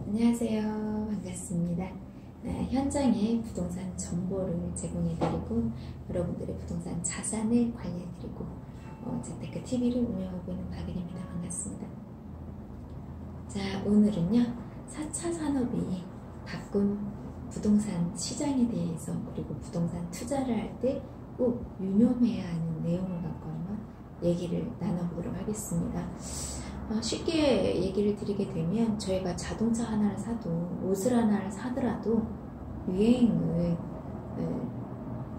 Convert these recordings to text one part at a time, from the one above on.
안녕하세요. 반갑습니다. 현장의 부동산 정보를 제공해드리고 여러분들의 부동산 자산을 관리해드리고 재테크TV를 운영하고 있는 박은입니다. 반갑습니다. 자, 오늘은요 4차 산업이 바꾼 부동산 시장에 대해서 그리고 부동산 투자를 할 때 꼭 유념해야 하는 내용을 갖고 한번 얘기를 나눠보도록 하겠습니다. 쉽게 얘기를 드리게 되면 저희가 자동차 하나를 사도 옷을 하나를 사더라도 유행을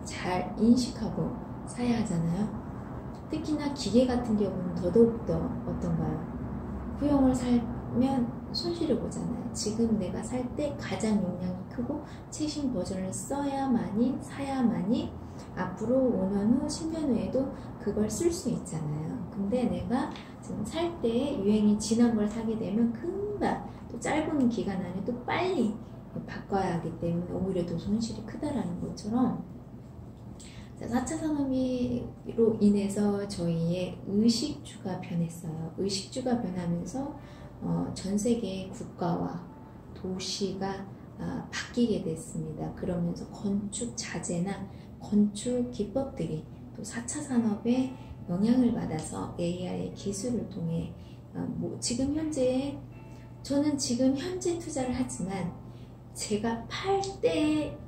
잘 인식하고 사야 하잖아요. 특히나 기계 같은 경우는 더더욱더 어떤가요? 구형을 살면 손실을 보잖아요. 지금 내가 살 때 가장 용량이 크고 최신 버전을 써야만이 사야만이 앞으로 5년 후 10년 후에도 그걸 쓸 수 있잖아요. 근데 내가 지금 살 때 유행이 지난 걸 사게 되면 금방 또 짧은 기간 안에 또 빨리 바꿔야 하기 때문에 오히려 더 손실이 크다라는 것처럼 4차 산업으로 인해서 저희의 의식주가 변했어요. 의식주가 변하면서 전 세계의 국가와 도시가 바뀌게 됐습니다. 그러면서 건축 자재나 건축 기법들이 또 4차 산업에 영향을 받아서 AI의 기술을 통해 지금 현재 저는 지금 현재 투자를 하지만 제가 팔 때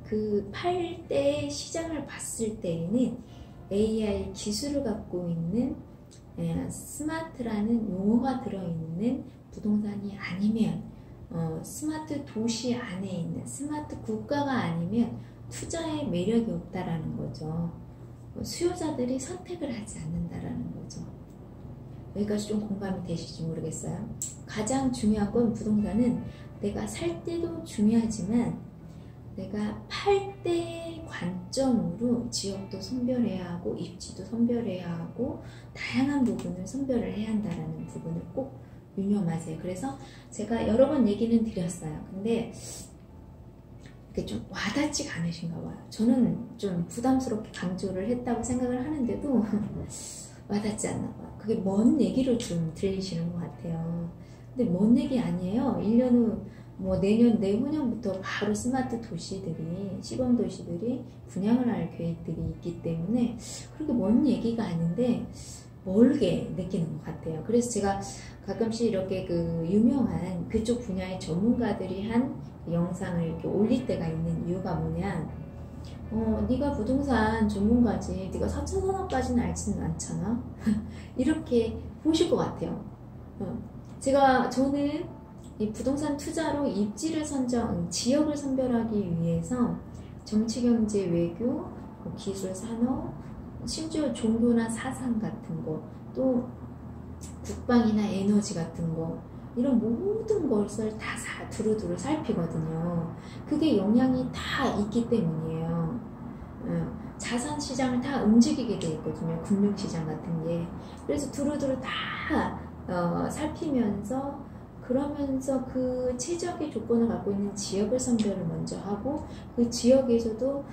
시장을 봤을 때에는 AI 기술을 갖고 있는 스마트라는 용어가 들어있는 부동산이 아니면 스마트 도시 안에 있는 스마트 국가가 아니면 투자의 매력이 없다라는 거죠. 수요자들이 선택을 하지 않는다라는 거죠. 여기까지 좀 공감이 되실지 모르겠어요. 가장 중요한 건 부동산은 내가 살 때도 중요하지만 내가 팔 때 관점으로 지역도 선별해야 하고 입지도 선별해야 하고 다양한 부분을 선별을 해야 한다는 부분을 꼭 유념하세요. 그래서 제가 여러 번 얘기는 드렸어요. 근데 이게 좀 와닿지가 않으신가 봐요. 저는 좀 부담스럽게 강조를 했다고 생각을 하는데도 와닿지 않나 봐요. 그게 먼 얘기로 좀 들리시는 것 같아요. 근데 먼 얘기 아니에요. 1년 후 내년 내후년부터 바로 스마트 도시들이 시범 도시들이 분양을 할 계획들이 있기 때문에 그렇게 먼 얘기가 아닌데 멀게 느끼는 것 같아요. 그래서 제가 가끔씩 이렇게 유명한 그쪽 분야의 전문가들이 한 영상을 이렇게 올릴 때가 있는 이유가 뭐냐, 네가 부동산 전문가지 네가 4차 산업까지는 알지는 않잖아. 이렇게 보실 것 같아요. 저는 이 부동산 투자로 입지를 지역을 선별하기 위해서 정치, 경제, 외교, 기술, 산업, 심지어 종교나 사상 같은 거, 또 국방이나 에너지 같은 거, 이런 모든 것을 다 두루두루 살피거든요. 그게 영향이 다 있기 때문이에요. 자산 시장을 다 움직이게 돼 있거든요. 금융시장 같은 게. 그래서 두루두루 다 살피면서 그러면서 그 최적의 조건을 갖고 있는 지역을 선별을 먼저 하고 그 지역에서도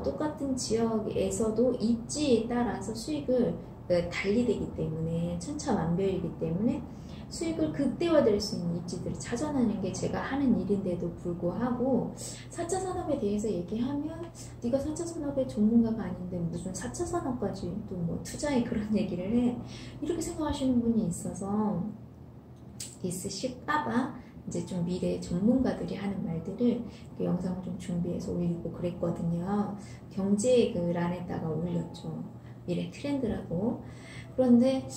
똑같은 지역에서도 입지에 따라서 수익을 달리되기 때문에 천차만별이기 때문에 수익을 극대화될 수 있는 입지들을 찾아내는 게 제가 하는 일인데도 불구하고 4차 산업에 대해서 얘기하면 네가 4차 산업의 전문가가 아닌데 무슨 4차 산업까지 또 투자에 그런 얘기를 해, 이렇게 생각하시는 분이 있으실까봐 이제 좀 미래 전문가들이 하는 말들을 그 영상을 좀 준비해서 올리고 그랬거든요. 경제 란에다가 올렸죠. 미래 트렌드라고. 그런데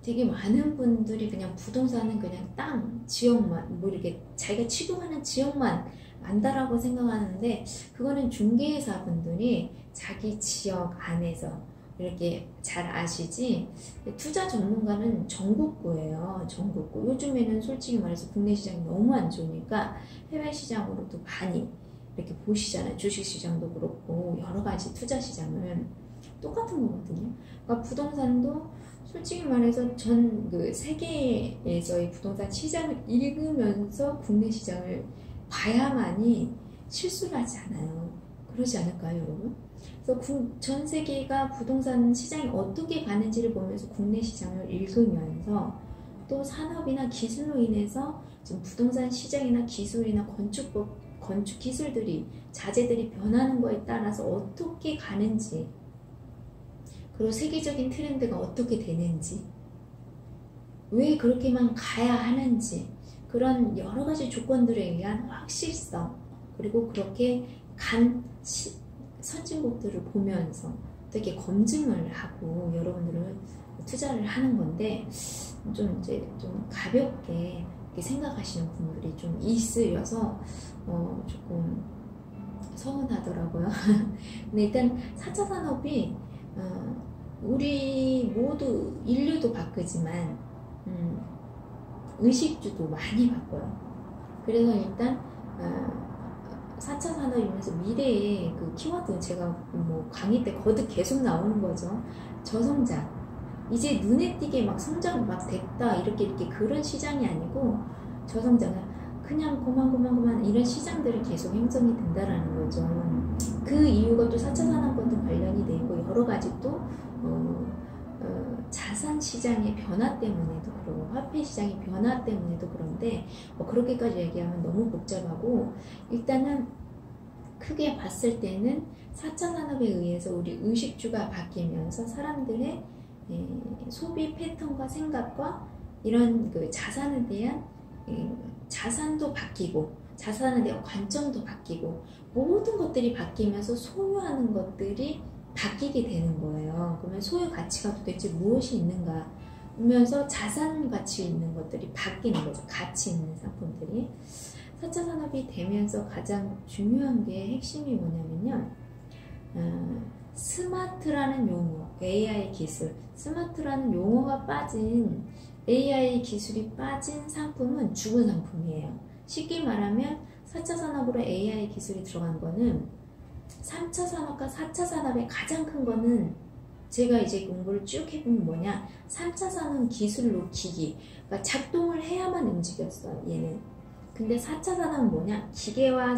되게 많은 분들이 그냥 부동산은 그냥 땅, 지역만 이렇게 자기가 취급하는 지역만 안다라고 생각하는데 그거는 중개사분들이 자기 지역 안에서 이렇게 잘 아시지, 투자 전문가는 전국구예요. 전국구. 요즘에는 솔직히 말해서 국내 시장이 너무 안 좋으니까 해외 시장으로도 많이 이렇게 보시잖아요. 주식 시장도 그렇고 여러 가지 투자 시장은 똑같은 거거든요. 그러니까 부동산도 솔직히 말해서 전 세계에서의 부동산 시장을 읽으면서 국내 시장을 봐야만이 실수를 하지 않아요. 그러지 않을까요, 여러분? 그래서 전 세계가 부동산 시장이 어떻게 가는지를 보면서 국내 시장을 읽으면서 또 산업이나 기술로 인해서 지금 부동산 시장이나 기술이나 건축 기술들이 자재들이 변하는 거에 따라서 어떻게 가는지, 그리고 세계적인 트렌드가 어떻게 되는지, 왜 그렇게만 가야 하는지, 그런 여러 가지 조건들에 의한 확실성, 그리고 그렇게 간 선진국들을 보면서 어떻게 검증을 하고 여러분들은 투자를 하는 건데, 좀 이제 좀 가볍게 이렇게 생각하시는 분들이 좀 있으려서 조금 서운하더라고요. 근데 일단 4차 산업이 우리 모두 인류도 바꾸지만 의식주도 많이 바꿔요. 그래서 일단 4차 산업이면서 미래의 그 키워드, 제가 뭐 강의 때 거듭 계속 나오는 거죠. 저성장. 이제 눈에 띄게 막 성장 막 됐다 이렇게 그런 시장이 아니고, 저성장은 그냥 그만 이런 시장들이 계속 형성이 된다라는 거죠. 그 이유가 또 4차 산업과도 관련이 되고, 여러 가지 또 자산 시장의 변화 때문에도 그러고, 화폐 시장의 변화 때문에도 그런데, 그렇게까지 얘기하면 너무 복잡하고, 일단은 크게 봤을 때는 4차 산업에 의해서 우리 의식주가 바뀌면서 사람들의 소비 패턴과 생각과 이런 그 자산에 대한 자산도 바뀌고, 자산에 대한 관점도 바뀌고, 모든 것들이 바뀌면서 소유하는 것들이 바뀌게 되는 거예요. 그러면 소유 가치가 도대체 무엇이 있는가 하면서 자산 가치 있는 것들이 바뀌는 거죠. 가치 있는 상품들이. 4차 산업이 되면서 가장 중요한 게, 핵심이 뭐냐면요, 스마트라는 용어, AI 기술, 스마트라는 용어가 빠진, AI 기술이 빠진 상품은 죽은 상품이에요. 쉽게 말하면 4차 산업으로 AI 기술이 들어간 거는 3차 산업과 4차 산업의 가장 큰 거는, 제가 이제 공부를 쭉 해보면 뭐냐, 3차 산업 기술로 기기, 그러니까 작동을 해야만 움직였어요, 얘는. 근데 4차 산업은 뭐냐, 기계와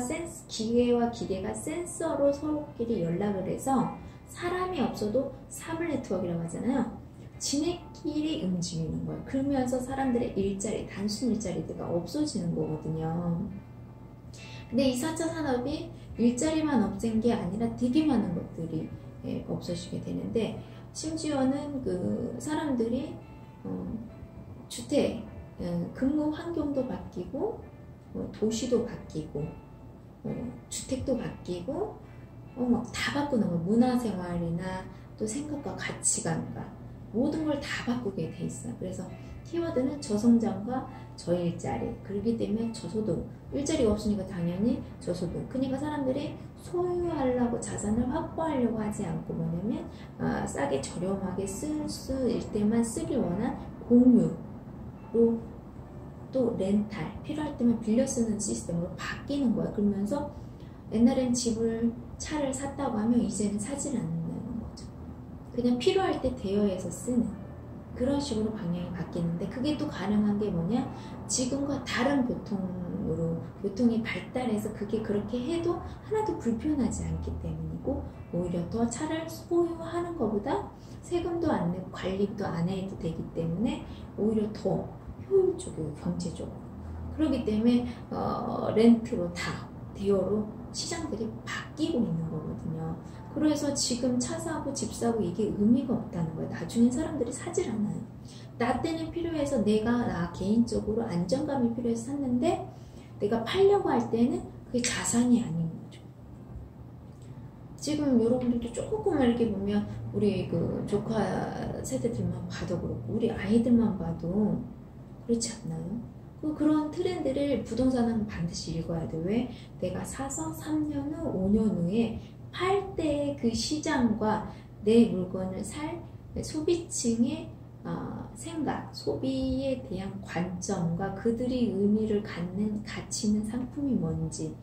기계가 센서로 서로끼리 연락을 해서, 사람이 없어도 사물 네트워크라고 하잖아요. 지네끼리 움직이는 거예요. 그러면서 사람들의 일자리, 단순 일자리가 없어지는 거거든요. 근데 이 4차 산업이 일자리만 없앤 게 아니라 되게 많은 것들이 없어지게 되는데, 심지어는 그 사람들이 주택, 근무 환경도 바뀌고, 도시도 바뀌고, 주택도 바뀌고, 막 다 바꾸는 거예요. 문화생활이나 또 생각과 가치관과 모든 걸 다 바꾸게 돼 있어요. 그래서 키워드는 저성장과 저일자리, 그렇기 때문에 저소득, 일자리가 없으니까 당연히 저소득. 그러니까 사람들이 소유하려고, 자산을 확보하려고 하지 않고, 뭐냐면 싸게 저렴하게 쓸 수 있을 때만 쓰길 원한 공유로, 또 렌탈, 필요할 때만 빌려 쓰는 시스템으로 바뀌는 거야. 그러면서 옛날엔 차를 샀다고 하면 이제는 사질 않는다는 거죠. 그냥 필요할 때 대여해서 쓰는 그런 식으로 방향이 바뀌는데, 그게 또 가능한 게 뭐냐, 지금과 다른 교통이 발달해서 그게 그렇게 해도 하나도 불편하지 않기 때문이고, 오히려 더 차를 소유하는 것보다 세금도 안 내고 관리도 안 해도 되기 때문에 오히려 더 효율적이고 경제적으로, 그렇기 때문에 렌트로 다 대여로 시장들이 바뀌고 있는 거거든요. 그래서 지금 차 사고 집 사고 이게 의미가 없다는 거예요. 나중엔 사람들이 사질 않아요. 나 때는 필요해서, 나 개인적으로 안정감이 필요해서 샀는데, 내가 팔려고 할 때는 그게 자산이 아닌 거죠. 지금 여러분들도 조금 이렇게 보면, 우리 그 조카 세대들만 봐도 그렇고, 우리 아이들만 봐도 그렇지 않나요? 그런 트렌드를 부동산은 반드시 읽어야 돼. 왜? 내가 사서 3년 후, 5년 후에 팔 때의 그 시장과 내 물건을 살 소비층의 생각, 소비에 대한 관점과 그들이 의미를 갖는 가치 있는 상품이 뭔지,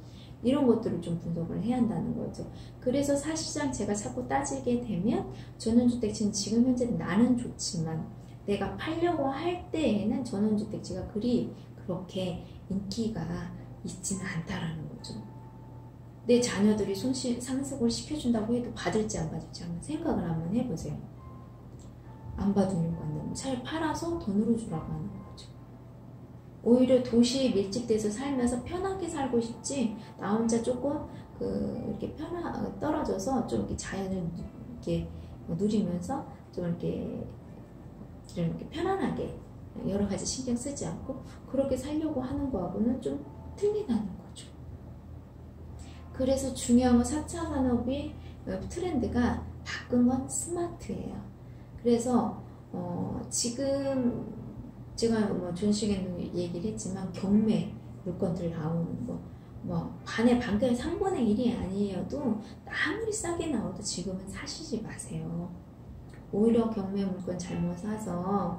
이런 것들을 좀 분석을 해야 한다는 거죠. 그래서 사실상 제가 자꾸 따지게 되면, 전원주택지는 지금 현재 나는 좋지만 내가 팔려고 할 때에는 전원주택지가 그렇게 인기가 있지는 않다라는 거죠. 내 자녀들이 상속을 시켜준다고 해도 받을지 안 받을지 한번 생각을 한번 해보세요. 안 받으려고 한다면 차라리 팔아서 돈으로 주라고 하는 거죠. 오히려 도시에 밀집돼서 살면서 편하게 살고 싶지, 나 혼자 조금 이렇게 떨어져서 좀 이렇게 자연을 이렇게 누리면서 좀 이렇게 편안하게 여러 가지 신경 쓰지 않고 그렇게 살려고 하는 거하고는 좀 틀리다는 거죠. 그래서 중요한 건 4차 산업이 트렌드가 바꾼 건 스마트예요. 그래서 지금 제가 뭐 전시회도 얘기를 했지만 경매 물건들 나오는 거 뭐 반의 3분의 1이 아니어도 아무리 싸게 나와도 지금은 사시지 마세요. 오히려 경매 물건 잘못 사서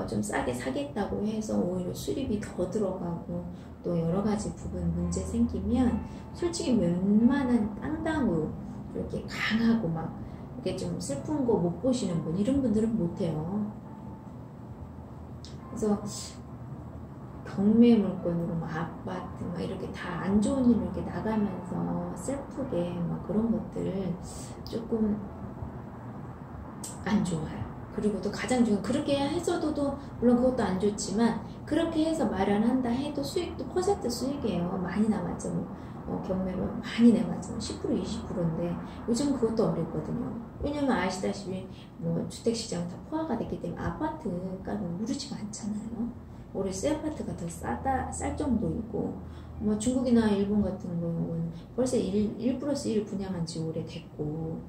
좀 싸게 사겠다고 해서 오히려 수리비 더 들어가고 또 여러 가지 부분 문제 생기면 솔직히 웬만한 땅다구 이렇게 강하고 막 이렇게 좀 슬픈 거 못 보시는 분, 이런 분들은 못해요. 그래서 경매 물건으로 막 아파트 막 이렇게 다 안 좋은 일로 이렇게 나가면서 슬프게 막 그런 것들 조금 안 좋아요. 그리고 또 가장 중요한, 그렇게 해서도 물론 그것도 안 좋지만 그렇게 해서 마련한다 해도 수익도 퍼센트 수익이에요. 많이 남았죠. 경매로 많이 내봤죠. 10% 20%인데 요즘 그것도 어렵거든요. 왜냐면 아시다시피 뭐 주택시장 다 포화가 됐기 때문에 아파트 값은 오르지가 않잖아요. 올해 새 아파트가 더 쌀 정도이고, 뭐 중국이나 일본 같은 경우는 벌써 1+1 분양한 지 오래됐고,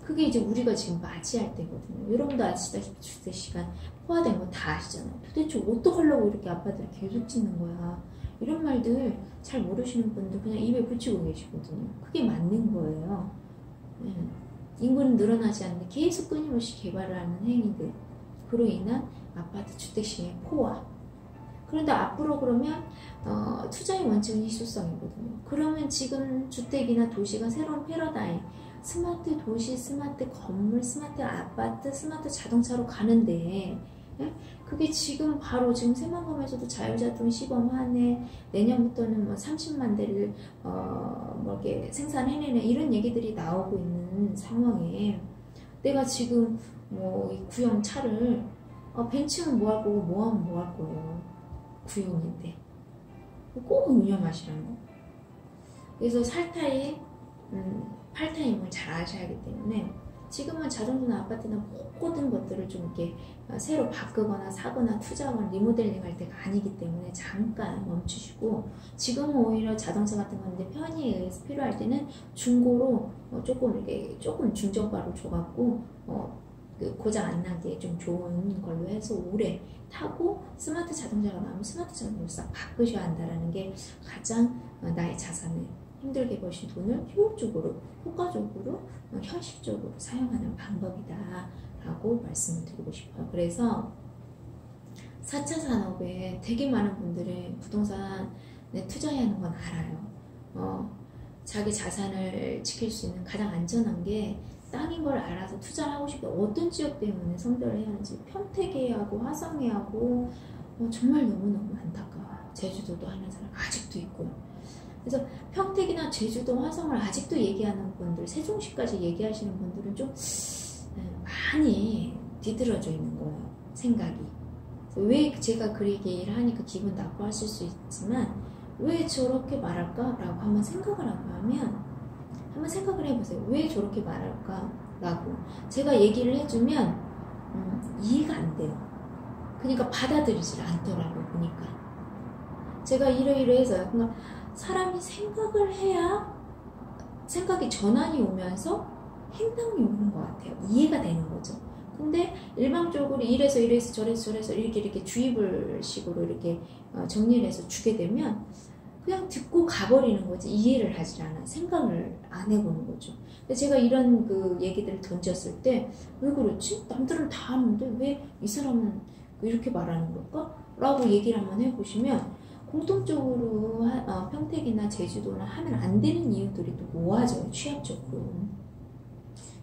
그게 이제 우리가 지금 맞이할 때거든요. 여러분도 아시다시피 주택시장 포화된 거 다 아시잖아요. 도대체 어떡하려고 이렇게 아파트를 계속 짓는 거야. 이런 말들 잘 모르시는 분들 그냥 입에 붙이고 계시거든요. 그게 맞는 거예요. 인구는 늘어나지 않는데 계속 끊임없이 개발을 하는 행위들, 그로 인한 아파트 주택시장의 포화. 그런데 앞으로 그러면 투자의 원칙은 희소성이거든요. 그러면 지금 주택이나 도시가 새로운 패러다임, 스마트 도시, 스마트 건물, 스마트 아파트, 스마트 자동차로 가는데, 그게 지금 바로 지금 새만금에서도 자율자동 시범하네, 내년부터는 뭐 30만 대를 뭐 이렇게 생산해내네, 이런 얘기들이 나오고 있는 상황에 내가 지금 뭐 이 구형 차를 벤츠는 뭐 할 거고 뭐 하면 뭐 할 거예요. 구형인데 꼭 운영하시라는 거. 그래서 살타임, 팔타임을 잘 아셔야 하기 때문에 지금은 자동차나 아파트나 모든 것들을 좀 이렇게 새로 바꾸거나 사거나 투자하거나 리모델링 할 때가 아니기 때문에 잠깐 멈추시고, 지금은 오히려 자동차 같은 건데 편의에 의해서 필요할 때는 중고로 조금 중저가로 줘갖고 고장 안 나게 좀 좋은 걸로 해서 오래 타고 스마트 자동차가 나오면 스마트 자동차로 싹 바꾸셔야 한다는 게 가장 나의 자산을, 힘들게 버신 돈을 효율적으로, 효과적으로, 현실적으로 사용하는 방법이다 라고 말씀을 드리고 싶어요. 그래서 4차 산업에 되게 많은 분들이 부동산에 투자해야 하는 건 알아요. 자기 자산을 지킬 수 있는 가장 안전한 게 땅인 걸 알아서 투자를 하고 싶고, 어떤 지역 때문에 선별을 해야 하는지, 평택에하고 화성에하고 정말 너무너무 안타까워요. 제주도도 하는 사람 아직도 있고요. 그래서 평택이나 제주도, 화성을 아직도 얘기하는 분들, 세종시까지 얘기하시는 분들은 좀 많이 뒤떨어져 있는 거예요, 생각이. 왜 제가 그 얘기를 하니까 기분 나빠하실 수 있지만 왜 저렇게 말할까? 라고 한번 생각을 하고 하면, 한번 생각을 해보세요. 왜 저렇게 말할까? 라고 제가 얘기를 해주면 이해가 안 돼요. 그러니까 받아들이질 않더라고요. 보니까 제가 이러이러해서요. 그러니까 사람이 생각을 해야 생각이 전환이 오면서 행동이 오는 것 같아요. 이해가 되는 거죠. 근데 일방적으로 이래서 저래서 이렇게 주입을 식으로 이렇게 정리를 해서 주게 되면 그냥 듣고 가버리는 거지, 이해를 하질 않아. 생각을 안 해보는 거죠. 근데 제가 이런 그 얘기들을 던졌을 때 왜 그렇지? 남들은 다 하는데 왜 이 사람은 이렇게 말하는 걸까? 라고 얘기를 한번 해보시면 공통적으로 평택이나 제주도나 하면 안 되는 이유들이 또 모아져요. 취합적으로.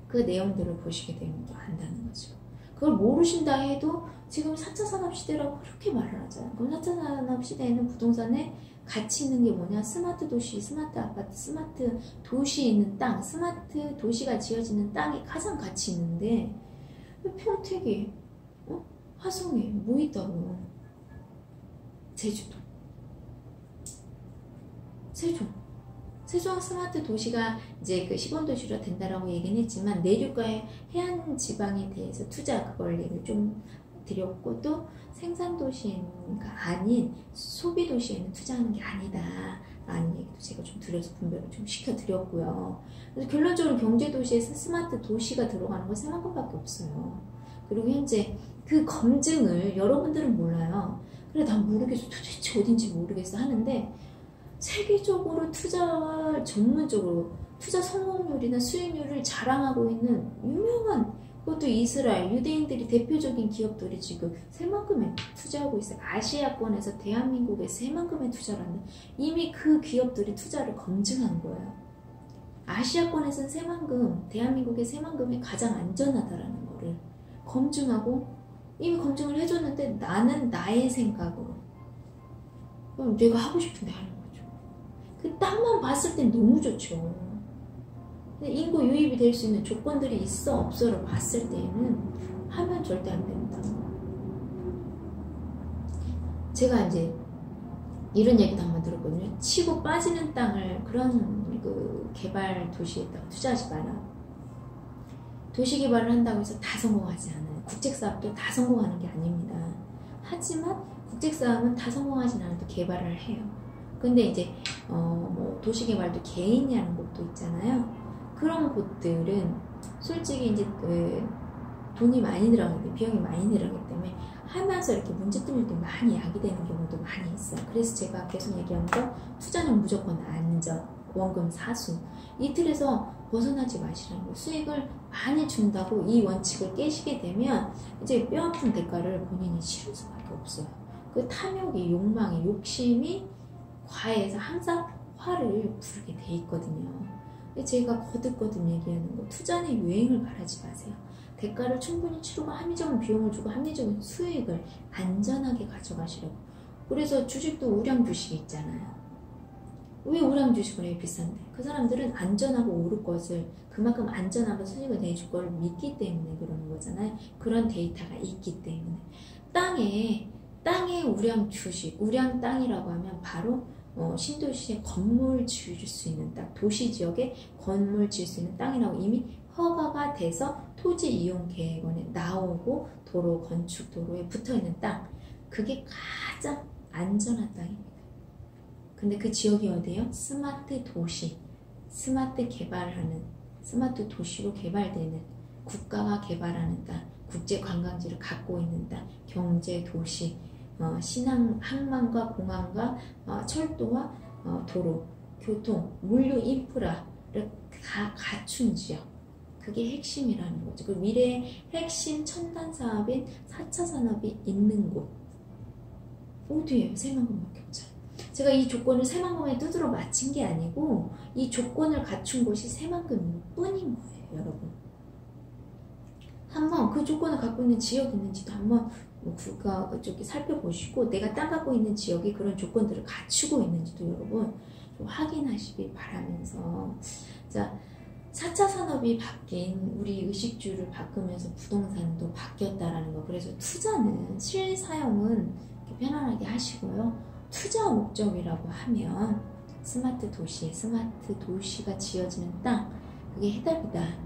그 내용들을 보시게 되면 또 안다는 거죠. 그걸 모르신다 해도 지금 4차 산업시대라고 그렇게 말을 하잖아요. 그럼 4차 산업시대에는 부동산에 가치 있는 게 뭐냐? 스마트 도시, 스마트 아파트, 스마트 도시에 있는 땅, 스마트 도시가 지어지는 땅이 가장 가치 있는데 왜 평택에, 화성에 뭐 있다고? 제주도. 세종 스마트 도시가 이제 그 시범도시로 된다라고 얘기는 했지만 내륙과의 해안 지방에 대해서 투자 그걸 얘기를 좀 드렸고 또 생산도시가 아닌 소비도시에는 투자하는 게 아니다 라는 얘기도 제가 좀 드려서 분별을 좀 시켜드렸고요. 그래서 결론적으로 경제도시에서 스마트 도시가 들어가는 건 3만건밖에 없어요. 그리고 현재 그 검증을 여러분들은 몰라요. 그래 난 모르겠어 도대체 어딘지 모르겠어 하는데 세계적으로 투자 전문적으로 투자 성공률이나 수익률을 자랑하고 있는 유명한 그것도 이스라엘 유대인들이 대표적인 기업들이 지금 새만큼의 투자하고 있어요. 아시아권에서 대한민국에 새만큼의 투자를 하는 이미 그 기업들이 투자를 검증한 거예요. 아시아권에서는 새만금 대한민국의 새만금이 가장 안전하다라는 거를 검증하고 이미 검증을 해줬는데 나는 나의 생각으로 내가 하고 싶은데 하는 거죠. 그 땅만 봤을 땐 너무 좋죠. 근데 인구 유입이 될 수 있는 조건들이 있어 없어를 봤을 때에는 하면 절대 안 된다. 제가 이제 이런 얘기도 한번 들었거든요. 치고 빠지는 땅을 그런 그 개발 도시에다가 투자하지 마라. 도시 개발을 한다고 해서 다 성공하지 않아요. 국책사업도 다 성공하는 게 아닙니다. 하지만 국책사업은 다 성공하진 않아도 개발을 해요. 근데 이제 뭐 도시개발도 개인이 하는 곳도 있잖아요. 그런 곳들은 솔직히 이제 돈이 많이 들어가기 때문에 비용이 많이 들어가기 때문에 하면서 이렇게 문제점이 많이 야기되는 경우도 많이 있어요. 그래서 제가 계속 얘기한 거 투자는 무조건 안전, 원금 사수 이 틀에서 벗어나지 마시라는 거. 수익을 많이 준다고 이 원칙을 깨시게 되면 이제 뼈아픈 대가를 본인이 치를 수밖에 없어요. 그 탐욕이 욕망이 욕심이 과해서 항상 화를 부르게 돼 있거든요. 제가 거듭거듭 얘기하는 거 투자는 유행을 바라지 마세요. 대가를 충분히 치르고 합리적인 비용을 주고 합리적인 수익을 안전하게 가져가시라고. 그래서 주식도 우량 주식이 있잖아요. 왜 우량 주식을 해? 비싼데. 그 사람들은 안전하고 오를 것을 그만큼 안전하고 수익을 내줄 걸 믿기 때문에 그러는 거잖아요. 그런 데이터가 있기 때문에. 땅에 우량 주식, 우량 땅이라고 하면 바로 신도시에 건물 지을 수 있는 땅, 도시 지역에 건물 지을 수 있는 땅이라고 이미 허가가 돼서 토지이용계획원에 나오고 도로, 건축 도로에 붙어있는 땅, 그게 가장 안전한 땅입니다. 근데 그 지역이 어디예요? 스마트 도시, 스마트 개발하는, 스마트 도시로 개발되는, 국가가 개발하는 땅, 국제 관광지를 갖고 있는 땅, 경제 도시, 신항, 항만과 공항과 철도와 도로, 교통, 물류 인프라를 갖춘 지역. 그게 핵심이라는 거죠. 그 미래의 핵심 첨단 사업인 4차 산업이 있는 곳. 어디예요? 새만금밖에 없잖아요. 제가 이 조건을 새만금에 두드러 맞힌 게 아니고 이 조건을 갖춘 곳이 새만금일 뿐인 거예요, 여러분. 한번 그 조건을 갖고 있는 지역이 있는지도 한번 국가 쪽에 살펴보시고 내가 땅 갖고 있는 지역이 그런 조건들을 갖추고 있는지도 여러분 좀 확인하시길 바라면서 자 4차 산업이 바뀐 우리 의식주를 바꾸면서 부동산도 바뀌었다라는 거. 그래서 투자는 실사용은 편안하게 하시고요. 투자 목적이라고 하면 스마트 도시가 지어지는 땅 그게 해답이다.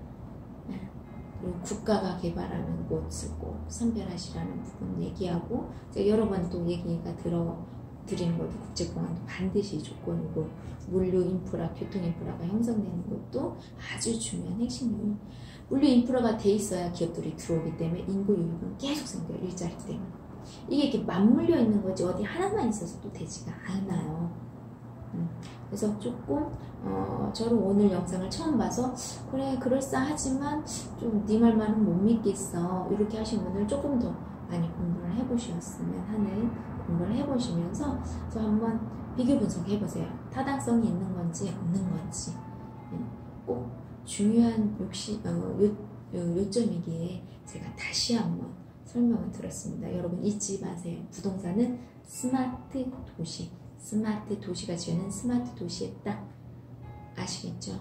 그리고 국가가 개발하는 곳을 꼭 선별하시라는 부분 얘기하고 제가 여러 번 또 얘기가 드리는 것도 국제공항도 반드시 조건이고 물류 인프라, 교통 인프라가 형성되는 것도 아주 중요한 핵심 요인. 물류 인프라가 돼 있어야 기업들이 들어오기 때문에 인구 유입은 계속 생겨요. 일자리 때문에. 이게 이렇게 맞물려 있는 거지 어디 하나만 있어서 또 되지가 않아요. 그래서 조금 저는 오늘 영상을 처음 봐서 그래 그럴싸하지만 좀 네 말만은 못 믿겠어 이렇게 하신 분들 조금 더 많이 공부를 해보셨으면 하는 공부를 해보시면서 저 한번 비교 분석해보세요. 타당성이 있는 건지 없는 건지 꼭 중요한 요점이기에 제가 다시 한번 설명을 드렸습니다. 여러분 잊지 마세요. 부동산은 스마트 도시, 스마트 도시가 지어낸 스마트 도시의 땅 아시겠죠?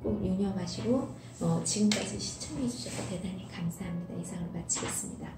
꼭 유념하시고 지금까지 시청해주셔서 대단히 감사합니다. 이상으로 마치겠습니다.